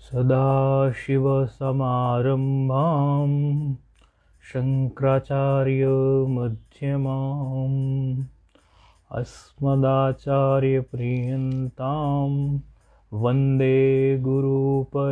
सदाशिवसमारम्भां शङ्कराचार्यमध्यमाम् अस्मदाचार्यपर्यन्तां वन्दे गुरुपरम्पराम्।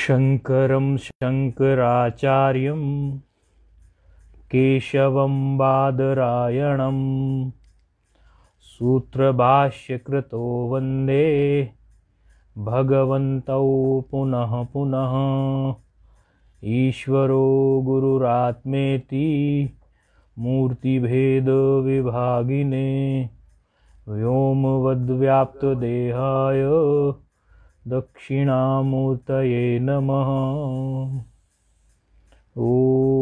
शङ्करं शङ्कराचार्यं केशवं बादरायणं सूत्रभाष्यकृतो वन्दे भगवन्तौ पुनः पुनः। ईश्वरो गुरुरात्मेति मूर्तिभेदविभागिने व्योमवद्व्याप्तदेहाय दक्षिणामूर्तये नमः। ओम।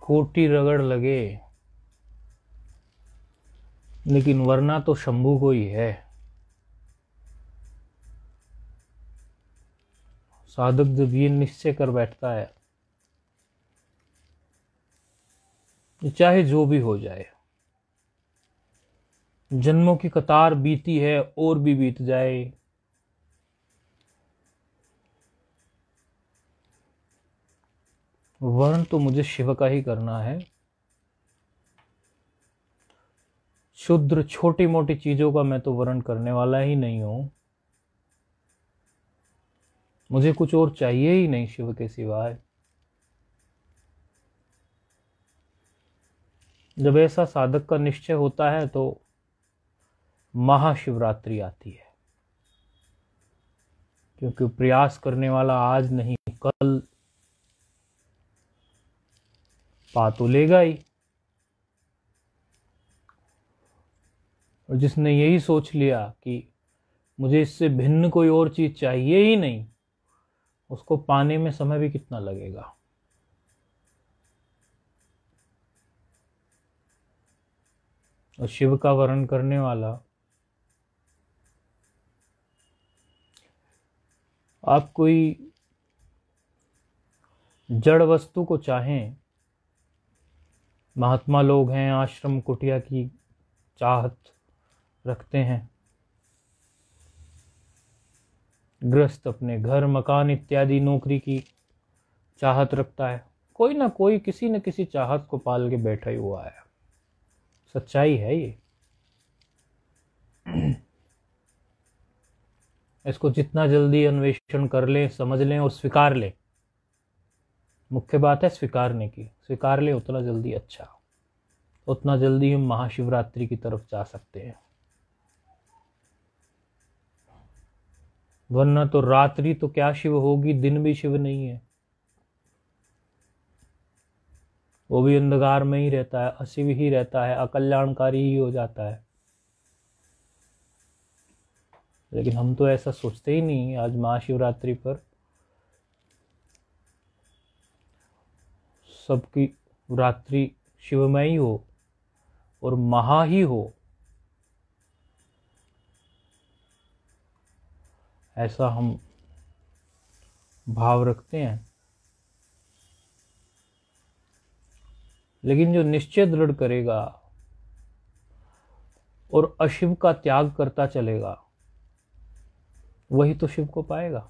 कोटि रगड़ लगे लेकिन वरना तो शंभू को ही है। साधक जब ये निश्चय कर बैठता है, चाहे जो भी हो जाए, जन्मों की कतार बीती है और भी बीत जाए, वर्ण तो मुझे शिव का ही करना है। शुद्र छोटी मोटी चीजों का मैं तो वर्ण करने वाला ही नहीं हूं। मुझे कुछ और चाहिए ही नहीं शिव के सिवाय। जब ऐसा साधक का निश्चय होता है तो महाशिवरात्रि आती है, क्योंकि प्रयास करने वाला आज नहीं कल पा तो लेगा ही। और जिसने यही सोच लिया कि मुझे इससे भिन्न कोई और चीज चाहिए ही नहीं, उसको पाने में समय भी कितना लगेगा। और शिव का वर्ण करने वाला, आप कोई जड़ वस्तु को चाहें, महात्मा लोग हैं आश्रम कुटिया की चाहत रखते हैं, गृहस्थ अपने घर मकान इत्यादि नौकरी की चाहत रखता है, कोई ना कोई किसी न किसी चाहत को पाल के बैठा ही हुआ है। सच्चाई है ये। इसको जितना जल्दी अन्वेषण कर लें, समझ लें और स्वीकार लें, मुख्य बात है स्वीकारने की, स्वीकार लें उतना जल्दी अच्छा, उतना जल्दी हम महाशिवरात्रि की तरफ जा सकते हैं। वरना तो रात्रि तो क्या शिव होगी, दिन भी शिव नहीं है, वो भी अंधकार में ही रहता है, अशिव ही रहता है, अकल्याणकारी ही हो जाता है। लेकिन हम तो ऐसा सोचते ही नहीं। आज महाशिवरात्रि पर सबकी रात्रि शिवमयी हो और महा ही हो, ऐसा हम भाव रखते हैं। लेकिन जो निश्चय दृढ़ करेगा और अशिव का त्याग करता चलेगा, वही तो शिव को पाएगा।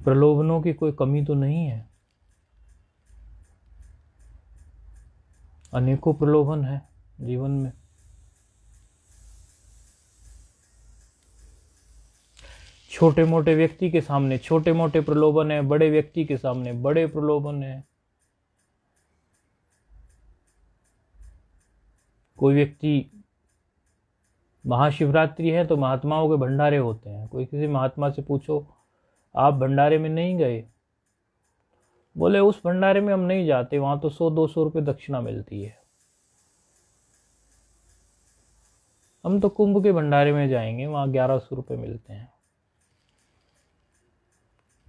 प्रलोभनों की कोई कमी तो नहीं है, अनेकों प्रलोभन है जीवन में। छोटे मोटे व्यक्ति के सामने छोटे मोटे प्रलोभन है, बड़े व्यक्ति के सामने बड़े प्रलोभन है। कोई व्यक्ति, महाशिवरात्रि है तो महात्माओं के भंडारे होते हैं। कोई किसी महात्मा से पूछो आप भंडारे में नहीं गए, बोले उस भंडारे में हम नहीं जाते, वहां तो 100-200 रुपये दक्षिणा मिलती है। हम तो कुंभ के भंडारे में जाएंगे, वहाँ 1100 रुपये मिलते हैं।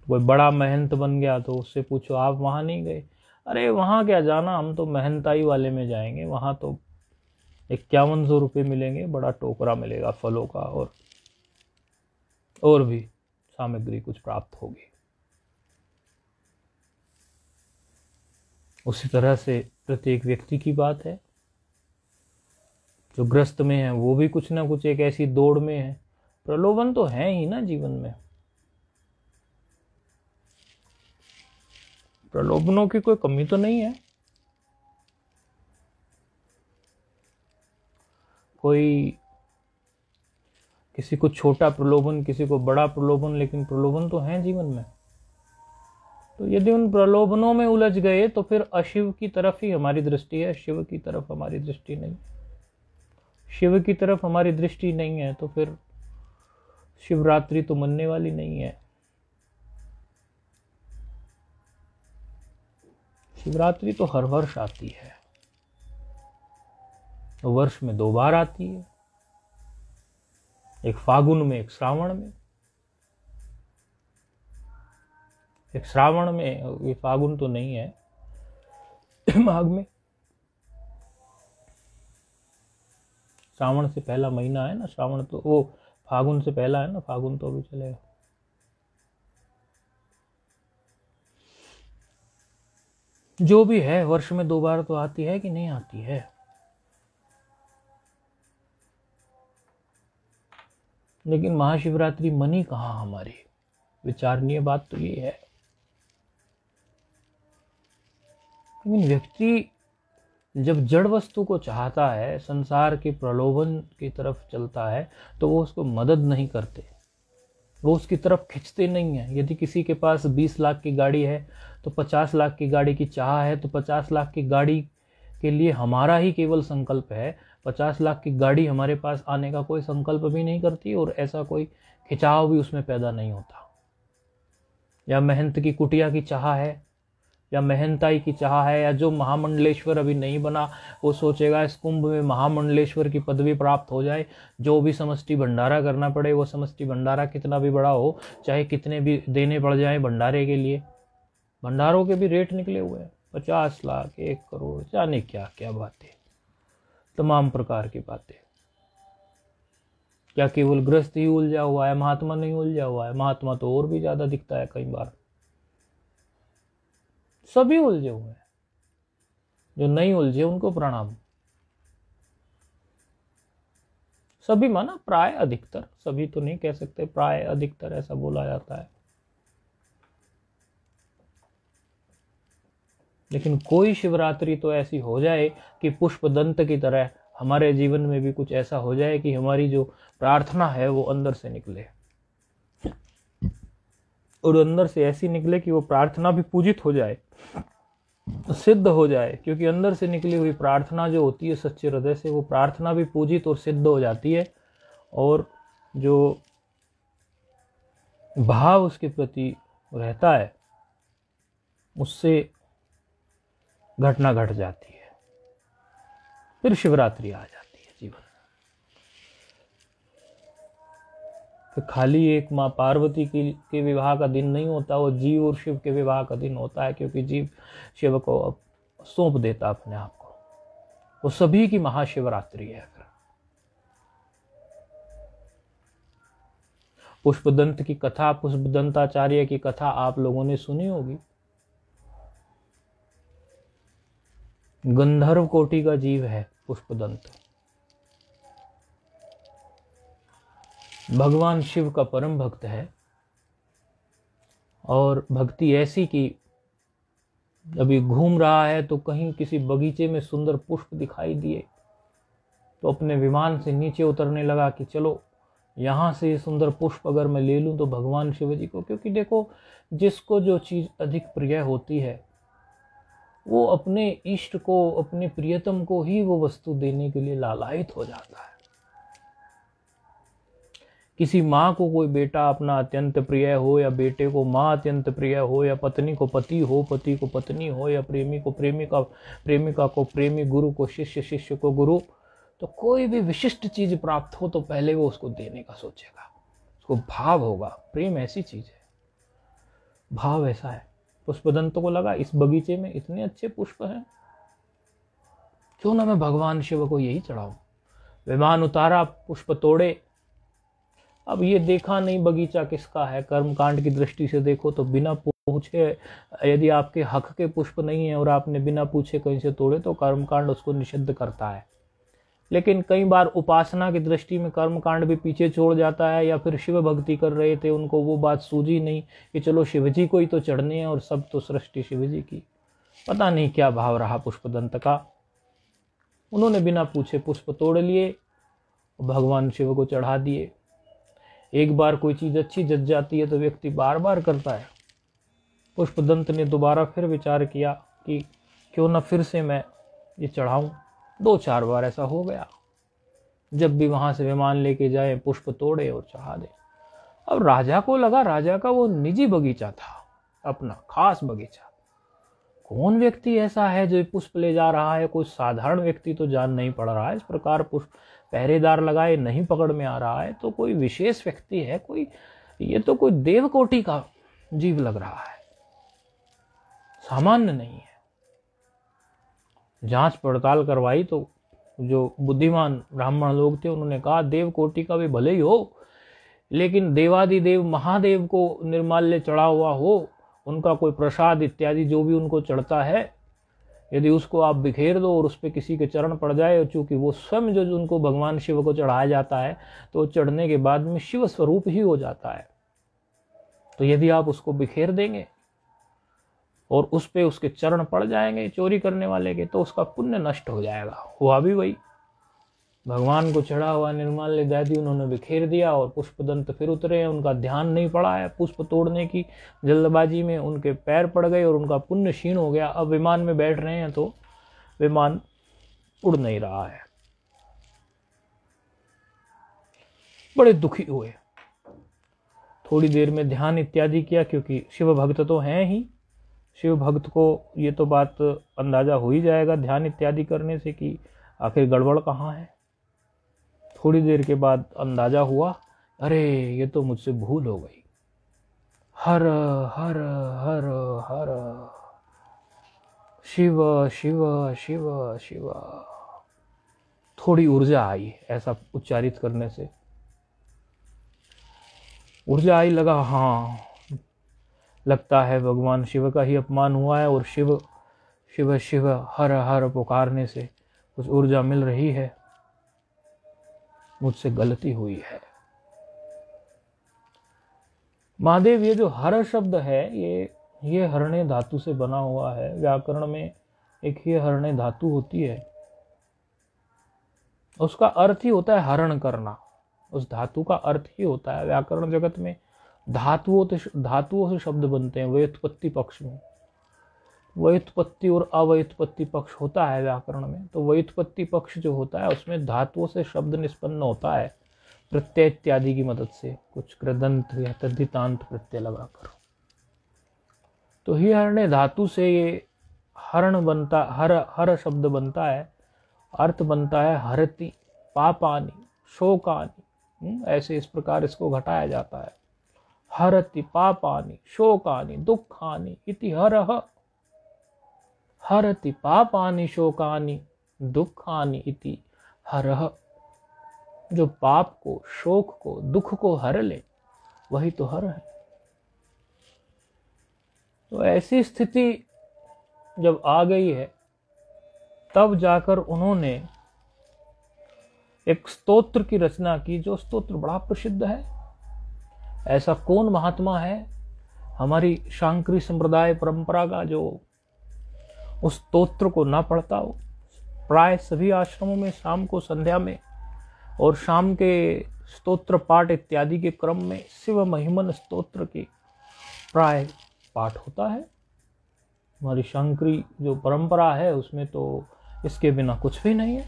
कोई बड़ा महंत बन गया तो उससे पूछो आप वहाँ नहीं गए, अरे वहाँ क्या जाना, हम तो महंताई वाले में जाएंगे, वहाँ तो 5100 रुपये मिलेंगे, बड़ा टोकरा मिलेगा फलों का और भी सामग्री कुछ प्राप्त होगी। उसी तरह से प्रत्येक व्यक्ति की बात है, जो ग्रस्त में है वो भी कुछ ना कुछ एक ऐसी दौड़ में है। प्रलोभन तो है ही ना जीवन में, प्रलोभनों की कोई कमी तो नहीं है। कोई किसी को छोटा प्रलोभन, किसी को बड़ा प्रलोभन, लेकिन प्रलोभन तो है जीवन में। तो यदि उन प्रलोभनों में उलझ गए तो फिर अशिव की तरफ ही हमारी दृष्टि है, शिव की तरफ हमारी दृष्टि नहीं। शिव की तरफ हमारी दृष्टि नहीं है तो फिर शिवरात्रि तो मनने वाली नहीं है। शिवरात्रि तो हर वर्ष आती है, तो वर्ष में 2 बार आती है, एक फागुन में एक श्रावण में। एक श्रावण में, ये फागुन तो नहीं है, माघ में। श्रावण से पहला महीना है ना श्रावण, तो वो फागुन से पहला है ना, फागुन तो अभी चलेगा। जो भी है, वर्ष में 2 बार तो आती है कि नहीं आती है। लेकिन महाशिवरात्रि मनी कहाँ हमारी, विचारणीय बात तो ये है। लेकिन व्यक्ति जब जड़ वस्तु को चाहता है, संसार के प्रलोभन की तरफ चलता है, तो वो उसको मदद नहीं करते, वो उसकी तरफ खिंचते नहीं है। यदि किसी के पास 20 लाख की गाड़ी है तो 50 लाख की गाड़ी की चाह है, तो 50 लाख की गाड़ी के लिए हमारा ही केवल संकल्प है। 50 लाख की गाड़ी हमारे पास आने का कोई संकल्प भी नहीं करती और ऐसा कोई खिंचाव भी उसमें पैदा नहीं होता। या महंत की कुटिया की चाह है, या महंताई की चाह है, या जो महामंडलेश्वर अभी नहीं बना वो सोचेगा इस कुंभ में महामंडलेश्वर की पदवी प्राप्त हो जाए, जो भी समष्टि भंडारा करना पड़े, वो समष्टि भंडारा कितना भी बड़ा हो, चाहे कितने भी देने पड़ जाए भंडारे के लिए। भंडारों के भी रेट निकले हुए हैं, 50 लाख, 1 करोड़, जाने क्या क्या बातें, तमाम प्रकार की बातें। क्या केवल ग्रस्त ही उलझा हुआ है, महात्मा नहीं उलझा हुआ है? महात्मा तो और भी ज्यादा दिखता है कई बार। सभी उलझे हुए हैं, जो नहीं उलझे उनको प्रणाम। सभी माना प्राय अधिकतर, सभी तो नहीं कह सकते, प्राय अधिकतर ऐसा बोला जाता है। लेकिन कोई शिवरात्रि तो ऐसी हो जाए कि पुष्पदंत की तरह हमारे जीवन में भी कुछ ऐसा हो जाए कि हमारी जो प्रार्थना है वो अंदर से निकले, और अंदर से ऐसी निकले कि वो प्रार्थना भी पूजित हो जाए, सिद्ध हो जाए। क्योंकि अंदर से निकली हुई प्रार्थना जो होती है सच्चे हृदय से, वो प्रार्थना भी पूजित और सिद्ध हो जाती है, और जो भाव उसके प्रति रहता है उससे घटना घट जाती है, फिर शिवरात्रि आ जाती है जीवन में। तो खाली एक माँ पार्वती के विवाह का दिन नहीं होता, वो जीव और शिव के विवाह का दिन होता है। क्योंकि जीव शिव को अब सौंप देता अपने आप को, वो सभी की महाशिवरात्रि है। फिर पुष्पदंत की कथा, पुष्पदंताचार्य की कथा आप लोगों ने सुनी होगी। गंधर्व कोटि का जीव है पुष्पदंत, भगवान शिव का परम भक्त है, और भक्ति ऐसी कि अभी घूम रहा है तो कहीं किसी बगीचे में सुंदर पुष्प दिखाई दिए तो अपने विमान से नीचे उतरने लगा कि चलो यहाँ से सुंदर पुष्प अगर मैं ले लूँ तो भगवान शिव जी को। क्योंकि देखो, जिसको जो चीज़ अधिक प्रिय होती है वो अपने इष्ट को, अपने प्रियतम को ही वो वस्तु देने के लिए लालायित हो जाता है। किसी माँ को कोई बेटा अपना अत्यंत प्रिय हो, या बेटे को माँ अत्यंत प्रिय हो, या पत्नी को पति हो, पति को पत्नी हो, या प्रेमी को प्रेमिका, प्रेमिका को प्रेमी, गुरु को शिष्य, शिष्य को गुरु, तो कोई भी विशिष्ट चीज प्राप्त हो तो पहले वो उसको देने का सोचेगा, उसको भाव होगा। प्रेम ऐसी चीज है, भाव ऐसा है। पुष्पदंत को लगा इस बगीचे में इतने अच्छे पुष्प हैं, क्यों ना मैं भगवान शिव को यही चढ़ाऊं। विमान उतारा, पुष्प तोड़े। अब ये देखा नहीं बगीचा किसका है, कर्मकांड की दृष्टि से देखो तो बिना पूछे, यदि आपके हक के पुष्प नहीं है और आपने बिना पूछे कहीं से तोड़े तो कर्मकांड उसको निषिद्ध करता है। लेकिन कई बार उपासना की दृष्टि में कर्मकांड भी पीछे छोड़ जाता है, या फिर शिव भक्ति कर रहे थे, उनको वो बात सूझी नहीं कि चलो शिवजी को ही तो चढ़ने हैं और सब तो सृष्टि शिवजी की। पता नहीं क्या भाव रहा पुष्पदंत का, उन्होंने बिना पूछे पुष्प तोड़ लिए, भगवान शिव को चढ़ा दिए। एक बार कोई चीज अच्छी जच जाती है तो व्यक्ति बार बार करता है। पुष्पदंत ने दोबारा फिर विचार किया कि क्यों ना फिर से मैं ये चढ़ाऊं। 2-4 बार ऐसा हो गया, जब भी वहां से विमान लेके जाए पुष्प तोड़े और चढ़ा दे। अब राजा को लगा, राजा का वो निजी बगीचा था, अपना खास बगीचा, कौन व्यक्ति ऐसा है जो पुष्प ले जा रहा है, कोई साधारण व्यक्ति तो जान नहीं पड़ रहा है। इस प्रकार पुष्प पहरेदार लगाए नहीं पकड़ में आ रहा है, तो कोई विशेष व्यक्ति है, कोई ये तो कोई देवकोटि का जीव लग रहा है, सामान्य नहीं है। जांच पड़ताल करवाई तो जो बुद्धिमान ब्राह्मण लोग थे उन्होंने कहा देवकोटि का भी भले ही हो, लेकिन देवादिदेव महादेव को निर्माल्य चढ़ा हुआ हो, उनका कोई प्रसाद इत्यादि जो भी उनको चढ़ता है, यदि उसको आप बिखेर दो और उस पर किसी के चरण पड़ जाए, और चूंकि वो स्वयं जो उनको भगवान शिव को चढ़ाया जाता है तो चढ़ने के बाद में शिव स्वरूप ही हो जाता है, तो यदि आप उसको बिखेर देंगे और उस पे उसके चरण पड़ जाएंगे चोरी करने वाले के, तो उसका पुण्य नष्ट हो जाएगा। हुआ भी वही, भगवान को चढ़ा हुआ निर्माल्य दादी उन्होंने बिखेर दिया और पुष्पदंत फिर उतरे हैं, उनका ध्यान नहीं पड़ा है, पुष्प तोड़ने की जल्दबाजी में उनके पैर पड़ गए और उनका पुण्य क्षीण हो गया। अब विमान में बैठ रहे हैं तो विमान उड़ नहीं रहा है, बड़े दुखी हुए। थोड़ी देर में ध्यान इत्यादि किया, क्योंकि शिव भक्त तो हैं ही, शिव भक्त को ये तो बात अंदाजा हो ही जाएगा ध्यान इत्यादि करने से कि आखिर गड़बड़ कहाँ है। थोड़ी देर के बाद अंदाजा हुआ, अरे ये तो मुझसे भूल हो गई। हर हर हर हर शिव शिव शिव शिव। थोड़ी ऊर्जा आई ऐसा उच्चारित करने से, ऊर्जा आई, लगा हाँ लगता है भगवान शिव का ही अपमान हुआ है, और शिव शिव शिव हर हर पुकारने से कुछ ऊर्जा मिल रही है, मुझसे गलती हुई है। महादेव, ये जो हर शब्द है ये हरणे धातु से बना हुआ है। व्याकरण में एक ही हरणे धातु होती है, उसका अर्थ ही होता है हरण करना, उस धातु का अर्थ ही होता है। व्याकरण जगत में धातुओं से शब्द बनते हैं। व्युत्पत्ति पक्ष में व्युत्पत्ति और अव्युत्पत्ति पक्ष होता है व्याकरण में। तो व्युत्पत्ति पक्ष जो होता है उसमें धातुओं से शब्द निष्पन्न होता है, प्रत्यय इत्यादि की मदद से, कुछ कृदंत या तद्धितांत प्रत्यय लगाकर। तो ही हरणे धातु से ये हरण बनता, हर शब्द बनता है, अर्थ बनता है हरति पापानि शोकानि। ऐसे इस प्रकार इसको घटाया जाता है। हरति पापानि शोकानि दुखानि इति हरः। हरति पापानि शोकानि दुखानि इति हरः। जो पाप को, शोक को, दुख को हर ले वही तो हर है। तो ऐसी स्थिति जब आ गई है तब जाकर उन्होंने एक स्तोत्र की रचना की, जो स्तोत्र बड़ा प्रसिद्ध है। ऐसा कौन महात्मा है हमारी शांकरी संप्रदाय परंपरा का जो उस स्तोत्र को ना पढ़ता हो। प्राय सभी आश्रमों में शाम को संध्या में और शाम के स्तोत्र पाठ इत्यादि के क्रम में शिव महिमन स्तोत्र की प्राय पाठ होता है। हमारी शांकरी जो परंपरा है उसमें तो इसके बिना कुछ भी नहीं है।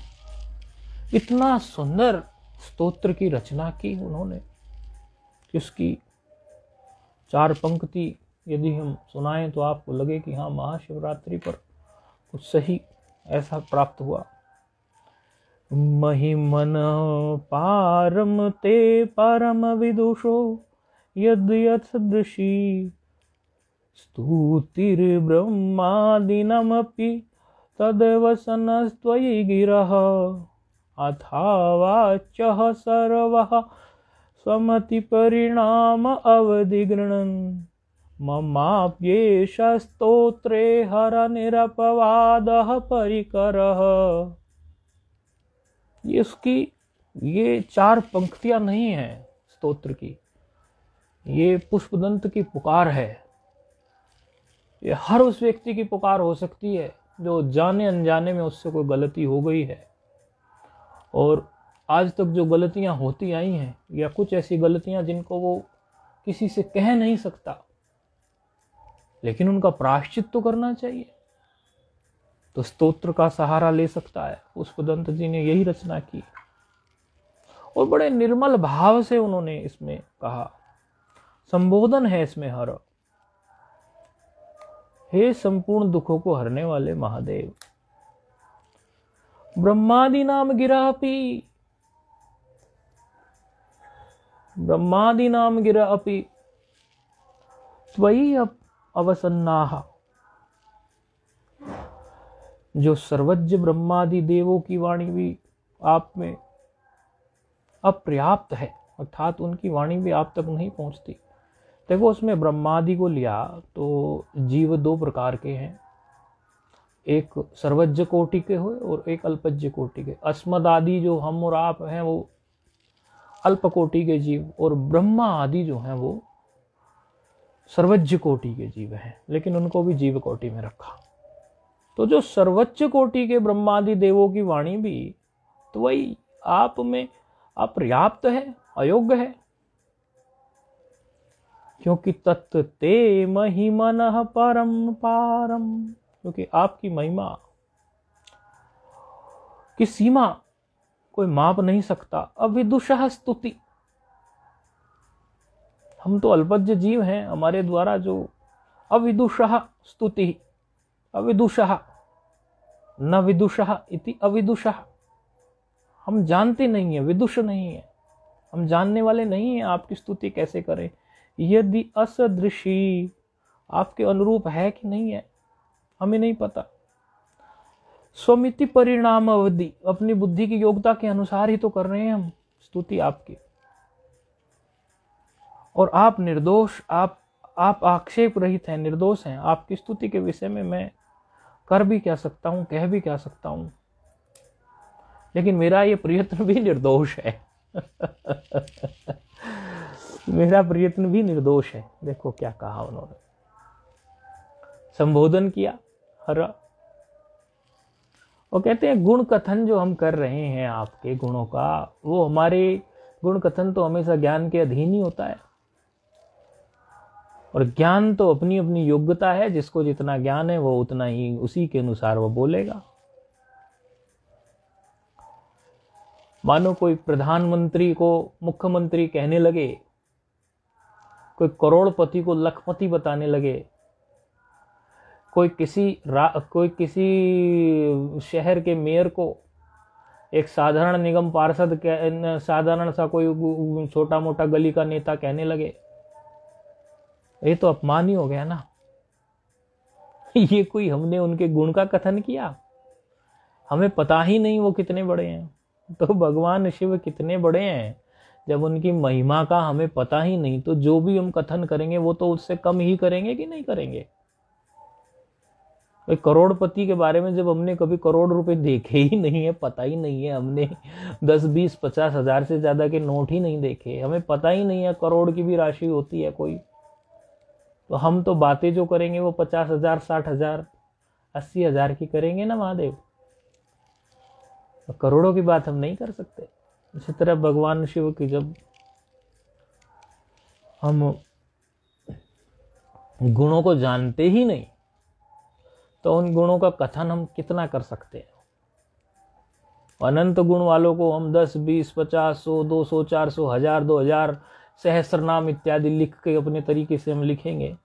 इतना सुंदर स्तोत्र की रचना की उन्होंने, इसकी 4 पंक्ति यदि हम सुनाएं तो आपको लगे कि हाँ महाशिवरात्रि पर कुछ सही ऐसा प्राप्त हुआ। महिमन पारम ते परम विदुषो यद् यत्सदृशी स्तुतिर्ब्रह्मादीनामपि तद्वसनस्त्वयि गिरः अथावाच्यः सर्वः स्वमतिपरिणाम अवधिगृह्णन् ममाप्येष स्तोत्रे हरनिरपवादः परिकरः। ये 4 पंक्तियां नहीं है स्तोत्र की, ये पुष्पदंत की पुकार है। ये हर उस व्यक्ति की पुकार हो सकती है जो जाने अनजाने में उससे कोई गलती हो गई है, और आज तक जो गलतियां होती आई हैं, या कुछ ऐसी गलतियां जिनको वो किसी से कह नहीं सकता, लेकिन उनका प्रायश्चित तो करना चाहिए, तो स्तोत्र का सहारा ले सकता है। पुष्पदंत जी ने यही रचना की, और बड़े निर्मल भाव से उन्होंने इसमें कहा। संबोधन है इसमें हर, हे संपूर्ण दुखों को हरने वाले महादेव, ब्रह्मादि नाम गिरापि, ब्रह्मादि नाम गिरापि त्वयि अवसन्नाः। जो सर्वज्ञ ब्रह्मादि देवों की वाणी भी आप में अपर्याप्त है, अर्थात उनकी वाणी भी आप तक नहीं पहुंचती। देखो उसमें ब्रह्मादि को लिया तो जीव 2 प्रकार के हैं, एक सर्वज्ञ कोटि के हो और एक अल्पज्ञ कोटि के। अस्मद आदि जो हम और आप हैं वो अल्प कोटि के जीव, और ब्रह्मा आदि जो हैं वो सर्वज्ञ कोटि के जीव हैं, लेकिन उनको भी जीव कोटि में रखा। तो जो सर्वोच्च कोटि के ब्रह्मादि देवों की वाणी भी तो वही आप में अपर्याप्त है, अयोग्य है, क्योंकि तत्व ते महिमनः परम पारम, क्योंकि आपकी महिमा की सीमा कोई माप नहीं सकता। अविदुषः स्तुति, हम तो अल्पज्ञ जीव हैं, हमारे द्वारा जो अविदुषः स्तुति, अविदुषः न विदुषः इति अविदुषः, हम जानते नहीं है, विदुष नहीं है, हम जानने वाले नहीं हैं आपकी स्तुति कैसे करें। यदि असदृशी, आपके अनुरूप है कि नहीं है हमें नहीं पता। स्वमिति परिणाम अवधि, अपनी बुद्धि की योग्यता के अनुसार ही तो कर रहे हैं हम स्तुति आपकी, और आप निर्दोष, आप आक्षेप रहित हैं, निर्दोष हैं। आपकी स्तुति के विषय में मैं कर भी क्या सकता हूं, कह भी क्या सकता हूं, लेकिन मेरा ये प्रयत्न भी निर्दोष है मेरा प्रयत्न भी निर्दोष है। देखो क्या कहा उन्होंने, संबोधन किया हर। वो कहते हैं गुण कथन जो हम कर रहे हैं आपके गुणों का, वो हमारे गुण कथन तो हमेशा ज्ञान के अधीन ही होता है, और ज्ञान तो अपनी अपनी योग्यता है, जिसको जितना ज्ञान है वो उतना ही उसी के अनुसार वो बोलेगा। मानो कोई प्रधानमंत्री को मुख्यमंत्री कहने लगे, कोई करोड़पति को लखपति बताने लगे, कोई किसी शहर के मेयर को एक साधारण निगम पार्षद, साधारण सा कोई छोटा मोटा गली का नेता कहने लगे, ये तो अपमान ही हो गया ना। ये कोई हमने उनके गुण का कथन किया, हमें पता ही नहीं वो कितने बड़े हैं। तो भगवान शिव कितने बड़े हैं, जब उनकी महिमा का हमें पता ही नहीं, तो जो भी हम कथन करेंगे वो तो उससे कम ही करेंगे कि नहीं करेंगे। करोड़पति के बारे में जब हमने कभी करोड़ रुपए देखे ही नहीं है, पता ही नहीं है, हमने 10, 20, 50 हजार से ज्यादा के नोट ही नहीं देखे, हमें पता ही नहीं है करोड़ की भी राशि होती है कोई, तो हम तो बातें जो करेंगे वो 50,000, 60,000, 80,000 की करेंगे ना महादेव, तो करोड़ों की बात हम नहीं कर सकते। इसी तरह भगवान शिव की जब हम गुणों को जानते ही नहीं, तो उन गुणों का कथन हम कितना कर सकते हैं। अनंत गुण वालों को हम 10, 20, 50, 100, 200, 400, 1000, 2000 सहस्र नाम इत्यादि लिख के अपने तरीके से हम लिखेंगे,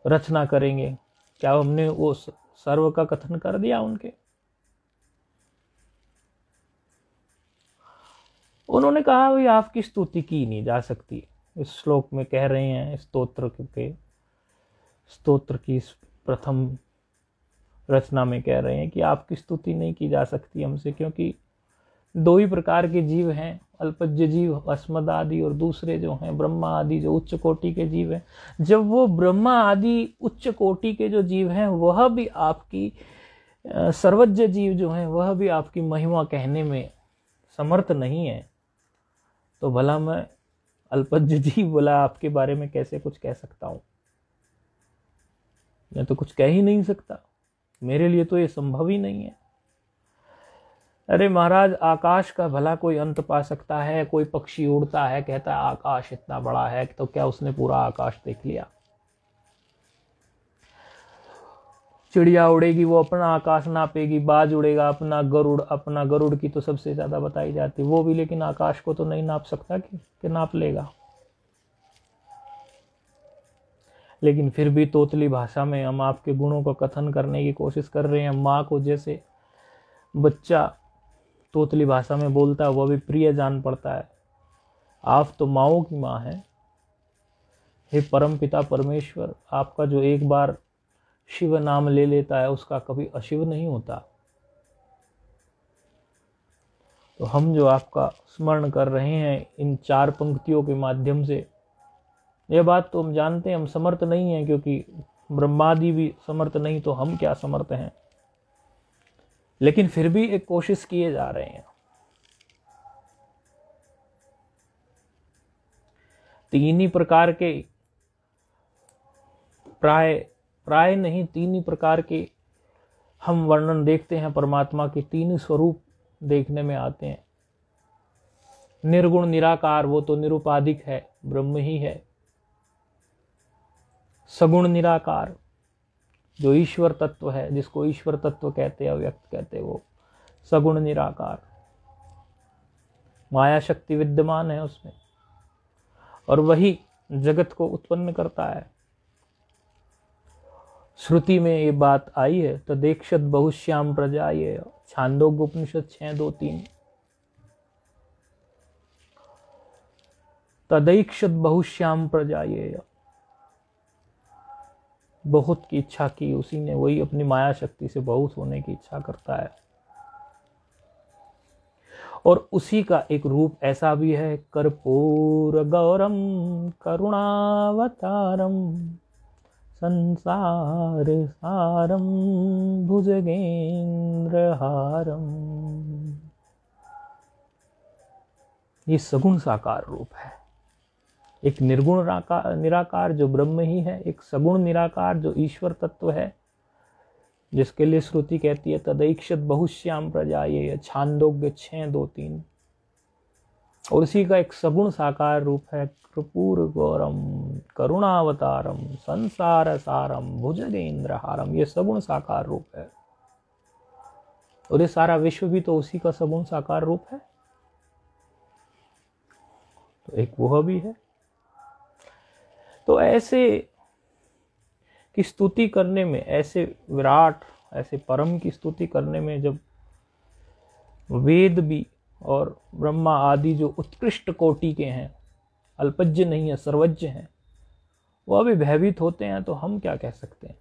रचना करेंगे, क्या हमने वो सर्व का कथन कर दिया उनके? उन्होंने कहा भाई आपकी स्तुति की नहीं जा सकती। इस श्लोक में कह रहे हैं, स्तोत्र की इस प्रथम रचना में कह रहे हैं कि आपकी स्तुति नहीं की जा सकती हमसे, क्योंकि दो ही प्रकार के जीव हैं, अल्पज्य जीव अस्मद आदि, और दूसरे जो हैं ब्रह्मा आदि जो उच्च कोटि के जीव हैं। जब वो ब्रह्मा आदि उच्च कोटि के जो जीव हैं वह भी आपकी सर्वज्ञ जीव जो हैं वह भी आपकी महिमा कहने में समर्थ नहीं है, तो भला मैं अल्पज्य जीव बोला आपके बारे में कैसे कुछ कह सकता हूं? मैं तो कुछ कह ही नहीं सकता, मेरे लिए तो ये संभव ही नहीं है। अरे महाराज, आकाश का भला कोई अंत पा सकता है? कोई पक्षी उड़ता है, कहता है आकाश इतना बड़ा है, तो क्या उसने पूरा आकाश देख लिया? चिड़िया उड़ेगी वो अपना आकाश नापेगी, बाज उड़ेगा अपना गरुड़ की तो सबसे ज्यादा बताई जाती, वो भी लेकिन आकाश को तो नहीं नाप सकता कि नाप लेगा। लेकिन फिर भी तोतली भाषा में हम आपके गुणों का कथन करने की कोशिश कर रहे हैं। माँ को जैसे बच्चा तोतली भाषा में बोलता है वह भी प्रिय जान पड़ता है। आप तो माँओं की माँ हैं। हे परम पिता परमेश्वर, आपका जो एक बार शिव नाम ले लेता है उसका कभी अशिव नहीं होता। तो हम जो आपका स्मरण कर रहे हैं इन 4 पंक्तियों के माध्यम से, यह बात तो हम जानते हैं हम समर्थ नहीं हैं, क्योंकि ब्रह्मादि भी समर्थ नहीं तो हम क्या समर्थ हैं, लेकिन फिर भी एक कोशिश किए जा रहे हैं। 3 ही प्रकार के, प्राय नहीं 3 ही प्रकार के हम वर्णन देखते हैं परमात्मा के। 3 स्वरूप देखने में आते हैं। निर्गुण निराकार, वो तो निरुपाधिक है, ब्रह्म ही है। सगुण निराकार, जो ईश्वर तत्व है, जिसको ईश्वर तत्व कहते हैं, अव्यक्त कहते हैं, वो सगुण निराकार। माया शक्ति विद्यमान है उसमें और वही जगत को उत्पन्न करता है। श्रुति में ये बात आई है, तदेक्षत बहुश्याम प्रजा, ये छांदोग्य उपनिषद 6:2-3। तदैक्षत बहुश्याम प्रजा, ये बहुत की इच्छा की उसी ने, वही अपनी माया शक्ति से बहुत होने की इच्छा करता है। और उसी का एक रूप ऐसा भी है, कर्पूर गौरम करुणावतारम संसार सारम भुजगेंद्र हारम। ये सगुण साकार रूप है। एक निर्गुण निराकार जो ब्रह्म ही है, एक सगुण निराकार जो ईश्वर तत्व है, जिसके लिए श्रुति कहती है तदैक्षत बहुश्याम प्रजा, ये छांदोग्य 6:2-3। और इसी का एक सगुण साकार रूप है, कर्पूर गौरम करुणावतारम संसार सारम भुजगेंद्र हारम। ये सगुण साकार रूप है और ये सारा विश्व भी तो उसी का सगुण साकार रूप है। तो एक वह भी है। तो ऐसे की स्तुति करने में, ऐसे विराट, ऐसे परम की स्तुति करने में, जब वेद भी और ब्रह्मा आदि जो उत्कृष्ट कोटि के हैं, अल्पज्य नहीं है, सर्वज्ञ हैं, वह भी भयभीत होते हैं, तो हम क्या कह सकते हैं।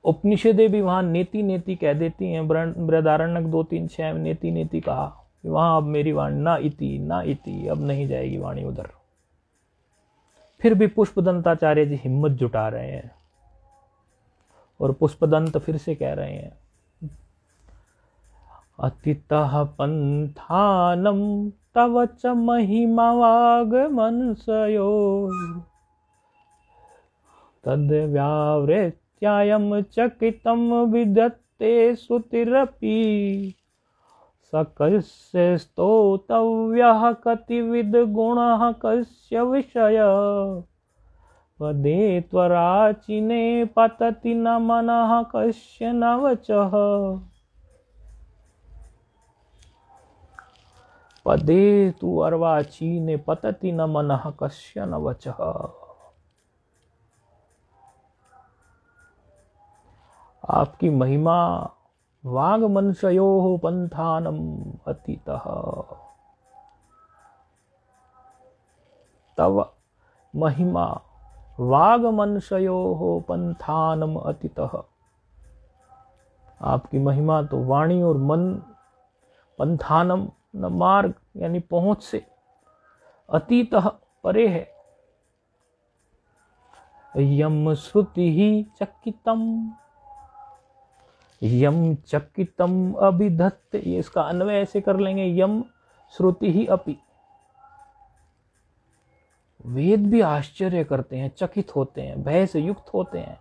उपनिषदें भी वहां नेति नेति कह देती हैं। बृहदारण्यक 2-3-6 नेति नेति कहा, वहां अब मेरी वाणी ना इति, अब नहीं जाएगी वाणी उधर। फिर भी पुष्पदंताचार्य जी हिम्मत जुटा रहे हैं और पुष्पदंत फिर से कह रहे हैं, अतितः पंथानम तव च महिमावागमनसयो तद व्यावृत्यायम चकितम विदत्ते सुतिरपि सकस्य स्तोतव्यः कतिविद गुणः कस्य विषय वदे त्वराचिने पतति न मनः कस्य न वचः। पदे तु अर्वाचीने पतति न मनः कस्य न वचः। आपकी महिमा वाग मनसयोः पंथानम अतीतः, तव महिमा वागमनशयो पंथानम अतितः। आपकी महिमा तो वाणी और मन, पंथानम न मार्ग यानी पहुंच से, अतीतः परे है। यम श्रुति ही चकितम, यम चकितम अभिधत्ते, ये इसका अन्वय ऐसे कर लेंगे, यम श्रुति ही अपि। वेद भी आश्चर्य करते हैं, चकित होते हैं, भय से युक्त होते हैं।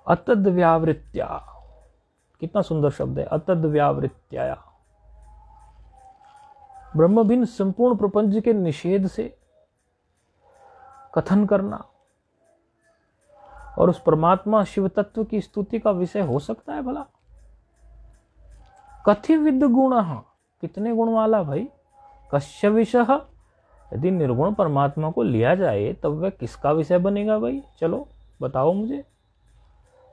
अतद व्यावृत्या, कितना सुंदर शब्द है, अतद व्यावृत्या। ब्रह्म भिन्न संपूर्ण प्रपंच के निषेध से कथन करना और उस परमात्मा शिव तत्व की स्तुति का विषय हो सकता है भला? कथि विद गुण, कितने गुण वाला भाई? कस्य विषय, यदि निर्गुण परमात्मा को लिया जाए तब वह किसका विषय बनेगा भाई? चलो बताओ मुझे।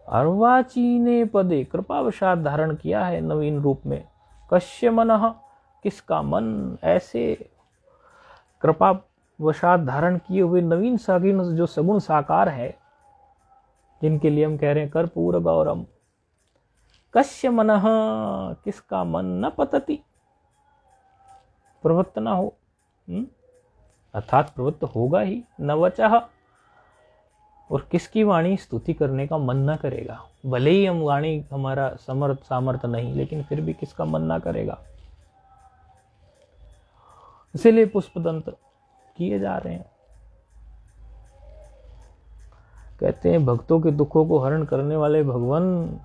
अर्वाचीने पदे, कृपावशात धारण किया है नवीन रूप में। कस्य मनः, किसका मन? ऐसे कृपावशात धारण किए हुए नवीन सगुण, जो सगुण साकार है, जिनके लिए हम कह रहे हैं कर्पूर गौरम। कस्य मनः, किसका मन? न पतति, प्रवृत्त ना हो, अर्थात प्रवृत्त होगा ही। न वचः, और किसकी वाणी स्तुति करने का मन ना करेगा? भले ही हम वाणी हमारा सामर्थ्य नहीं, लेकिन फिर भी किसका मन ना करेगा? इसीलिए पुष्पदंत किए जा रहे हैं। कहते हैं भक्तों के दुखों को हरण करने वाले भगवान,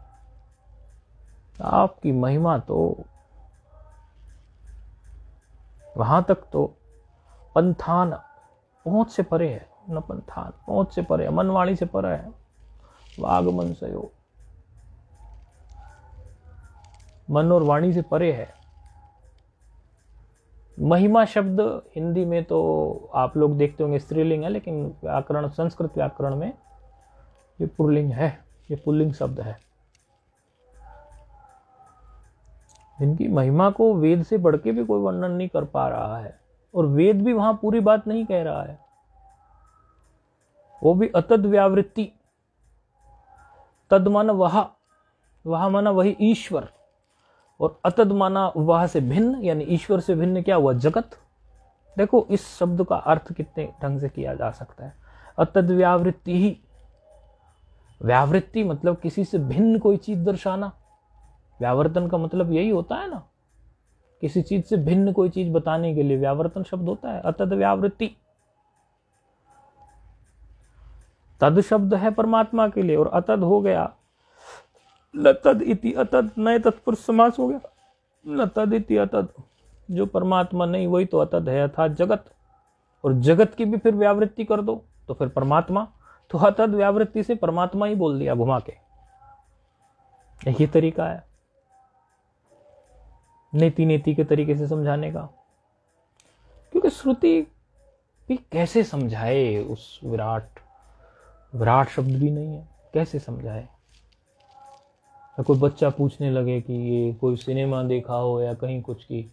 आपकी महिमा तो वहां तक तो पंथान, पहुंच से परे है। न पंथान, पहुंच से परे, मनवाणी से परे है। वागमन सयो, मन और वाणी से परे है। महिमा शब्द हिंदी में तो आप लोग देखते होंगे स्त्रीलिंग है, लेकिन व्याकरण, संस्कृत व्याकरण में ये पुल्लिंग है, ये पुल्लिंग शब्द है। इनकी महिमा को वेद से बढ़ के भी कोई वर्णन नहीं कर पा रहा है, और वेद भी वहां पूरी बात नहीं कह रहा है। वो भी अतद व्यावृत्ति, तद माना वह माना वही ईश्वर, और अतद माना वह से भिन्न, यानी ईश्वर से भिन्न क्या हुआ? जगत। देखो इस शब्द का अर्थ कितने ढंग से किया जा सकता है। अतद व्यावृत्ति ही, व्यावृत्ति मतलब किसी से भिन्न कोई चीज दर्शाना। व्यावर्तन का मतलब यही होता है ना, किसी चीज से भिन्न कोई चीज बताने के लिए व्यावर्तन शब्द होता है। अतद व्यावृत्ति, तद शब्द है परमात्मा के लिए, और अतद हो गया न तद इति अतद, नए तत्पुरुष समास हो गया। न तद इति अतद, जो परमात्मा नहीं वही तो अतद है, अर्थात जगत। और जगत की भी फिर व्यावृत्ति कर दो तो फिर परमात्मा, तो अतद व्यावृत्ति से परमात्मा ही बोल दिया घुमा के। यही तरीका है नीति नीति के तरीके से समझाने का। क्योंकि श्रुति भी कैसे समझाए उस विराट, विराट शब्द भी नहीं है, कैसे समझाए? कोई बच्चा पूछने लगे कि ये कोई सिनेमा देखा हो या कहीं कुछ की,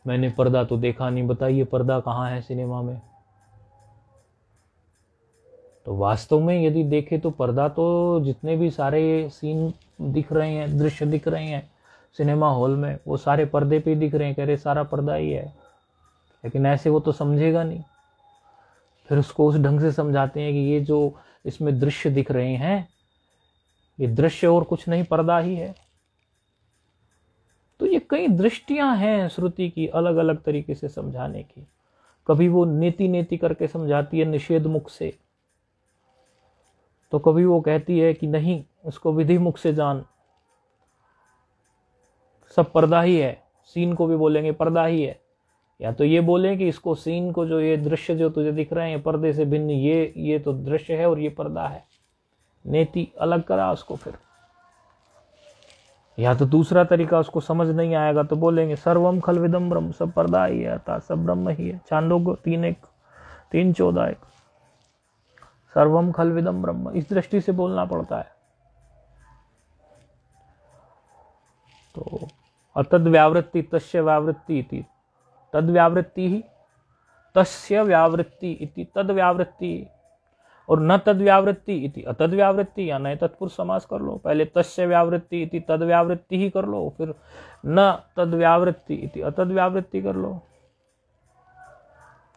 मैंने पर्दा तो देखा नहीं, बताइए पर्दा कहाँ है सिनेमा में? तो वास्तव में यदि देखे तो पर्दा तो जितने भी सारे सीन दिख रहे हैं, दृश्य दिख रहे हैं सिनेमा हॉल में, वो सारे पर्दे पे दिख रहे हैं, कह रहे सारा पर्दा ही है। लेकिन ऐसे वो तो समझेगा नहीं, फिर उसको उस ढंग से समझाते हैं कि ये जो इसमें दृश्य दिख रहे हैं, ये दृश्य और कुछ नहीं, पर्दा ही है। तो ये कई दृष्टियां हैं श्रुति की अलग अलग तरीके से समझाने की। कभी वो नीति नीति करके समझाती है निषेध मुख से, तो कभी वो कहती है कि नहीं, उसको विधि मुख से जान, सब पर्दा ही है। सीन को भी बोलेंगे पर्दा ही है, या तो ये बोलें कि इसको सीन को, जो ये दृश्य जो तुझे दिख रहे हैं पर्दे से भिन्न, ये तो दृश्य है और ये पर्दा है। नेति अलग करा उसको फिर। या तो दूसरा तरीका, उसको समझ नहीं आएगा तो बोलेंगे सर्वम खलविदम ब्रह्म, सब पर्दा ही है, अर्थात सब ब्रह्म ही है। छांदोग्य 3:14 सर्वम खलविदम ब्रह्म, इस दृष्टि से बोलना पड़ता है। तो अतद व्यावृत्ति तस्य व्यावृत्ति इति, तद व्यावृत्ति ही, तस्य व्यावृत्ति इति तद व्यावृत्ति, और न तद व्यावृत्ति इति अतद व्यावृत्ति, या नए तत्पुरुष समास कर लो। पहले तस्य व्यावृत्ति इति तद व्यावृत्ति ही कर लो, फिर न तद व्यावृत्ति इति अतद व्यावृत्ति कर लो।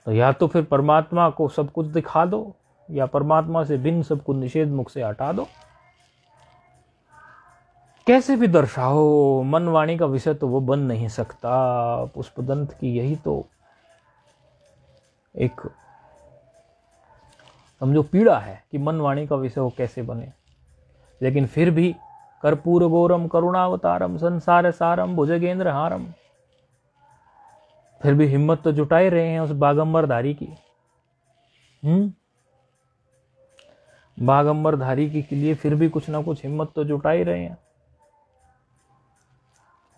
तो या तो फिर परमात्मा को सब कुछ दिखा दो, या परमात्मा से भिन्न सब कुछ निषेध मुख से हटा दो। कैसे भी दर्शाओ, मन वाणी का विषय तो वो बन नहीं सकता। पुष्पदंत की यही तो एक समझो पीड़ा है कि मन वाणी का विषय वो कैसे बने। लेकिन फिर भी कर्पूर गौरम करुणावतारम संसार सारम भुजगेंद्र हारम, फिर भी हिम्मत तो जुटाए रहे हैं उस बागंबरधारी की। बागंबरधारी के लिए फिर भी कुछ ना कुछ हिम्मत तो जुटाई रहे हैं।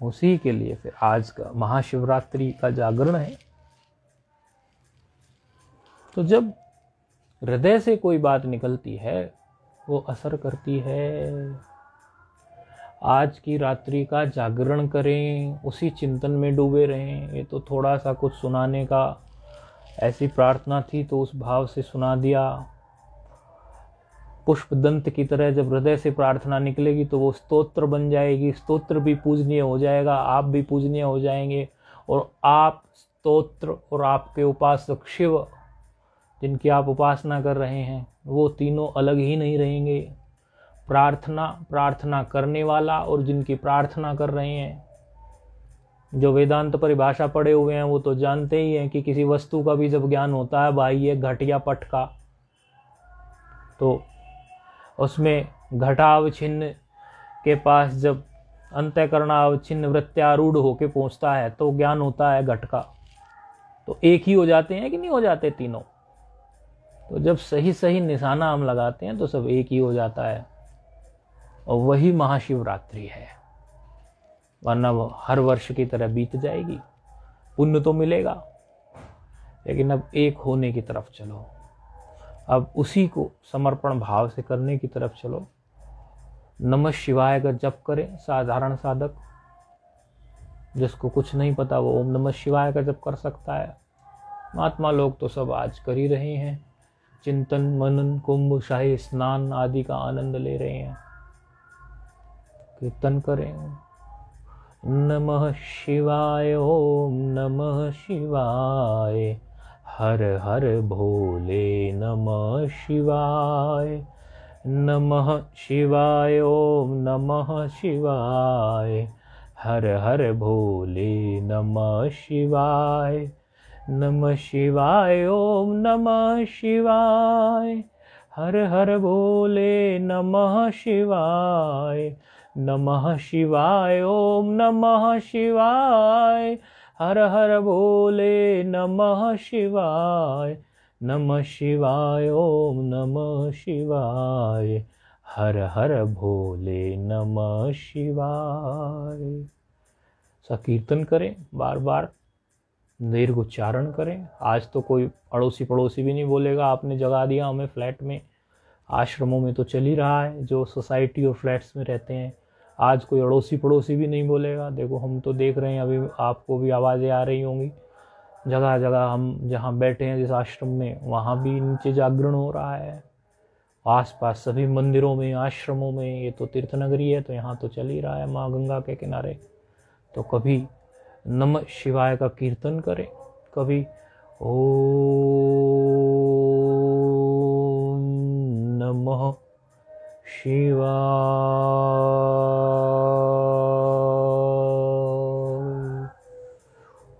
उसी के लिए फिर आज का महाशिवरात्रि का जागरण है। तो जब हृदय से कोई बात निकलती है वो असर करती है। आज की रात्रि का जागरण करें, उसी चिंतन में डूबे रहें। ये तो थोड़ा सा कुछ सुनाने का ऐसी प्रार्थना थी तो उस भाव से सुना दिया। पुष्पदंत की तरह जब हृदय से प्रार्थना निकलेगी तो वो स्तोत्र बन जाएगी। स्तोत्र भी पूजनीय हो जाएगा, आप भी पूजनीय हो जाएंगे, और आप स्तोत्र और आपके उपासक शिव जिनकी आप उपासना कर रहे हैं वो तीनों अलग ही नहीं रहेंगे। प्रार्थना करने वाला और जिनकी प्रार्थना कर रहे हैं। जो वेदांत परिभाषा पढ़े हुए हैं वो तो जानते ही हैं कि किसी वस्तु का भी जब ज्ञान होता है बाह्य घट या पट का, तो उसमें घटावच्छिन्न के पास जब अंतःकरणावच्छिन्न वृत्त्यारूढ़ होके पहुंचता है तो ज्ञान होता है घट का। तो एक ही हो जाते हैं कि नहीं हो जाते तीनों? तो जब सही सही निशाना हम लगाते हैं तो सब एक ही हो जाता है, और वही महाशिवरात्रि है। वरना वो हर वर्ष की तरह बीत जाएगी। पुण्य तो मिलेगा, लेकिन अब एक होने की तरफ चलो। अब उसी को समर्पण भाव से करने की तरफ चलो। नमः शिवाय का जप करें साधारण साधक। जिसको कुछ नहीं पता वो ओम नमः शिवाय का जप कर सकता है। महात्मा लोग तो सब आज कर ही रहे हैं। चिंतन मनन कुंभ शाही स्नान आदि का आनंद ले रहे हैं। कीर्तन करें नमः शिवाय, ओम नमः शिवाय, हर हर भोले नमः शिवाय, नमः शिवाय, ओम नमः शिवाय, हर हर भोले नमः शिवाय, नमः शिवाय, ओम नमः शिवाय, हर हर भोले नमः शिवाय, नमः शिवाय, ओम नमः शिवाय, हर हर भोले नमः शिवाय, नमः शिवाय, ओम नमः शिवाय, हर हर भोले नमः शिवाय। संकीर्तन करें, बार बार दीर्घ उच्चारण करें। आज तो कोई अड़ोसी पड़ोसी भी नहीं बोलेगा आपने जगा दिया हमें फ्लैट में। आश्रमों में तो चल ही रहा है, जो सोसाइटी और फ्लैट्स में रहते हैं। आज कोई अड़ोसी पड़ोसी भी नहीं बोलेगा। देखो हम तो देख रहे हैं, अभी आपको भी आवाज़ें आ रही होंगी। जगह जगह हम जहाँ बैठे हैं जिस आश्रम में, वहाँ भी नीचे जागरण हो रहा है। आसपास सभी मंदिरों में, आश्रमों में, ये तो तीर्थ नगरी है तो यहाँ तो चल ही रहा है माँ गंगा के किनारे। तो कभी नमः शिवाय का कीर्तन करें, कभी ओम नमः शिवाय,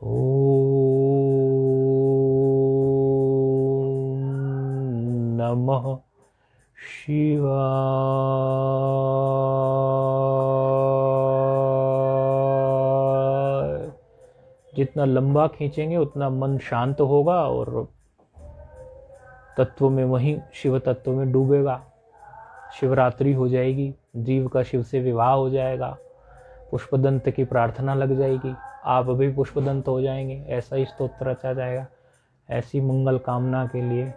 ओम नमः शिवाय। जितना लंबा खींचेंगे उतना मन शांत होगा और तत्व में, वहीं शिव तत्व में डूबेगा। शिवरात्रि हो जाएगी, जीव का शिव से विवाह हो जाएगा, पुष्पदंत की प्रार्थना लग जाएगी, आप भी पुष्पदंत हो जाएंगे। ऐसा ही स्तोत्र रचा जाएगा। ऐसी मंगल कामना के लिए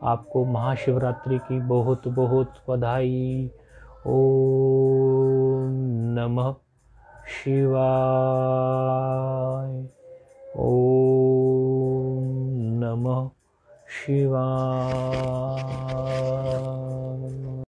आपको महाशिवरात्रि की बहुत बहुत बधाई। ओम नमः शिवाय। ओम नमः शिवाय।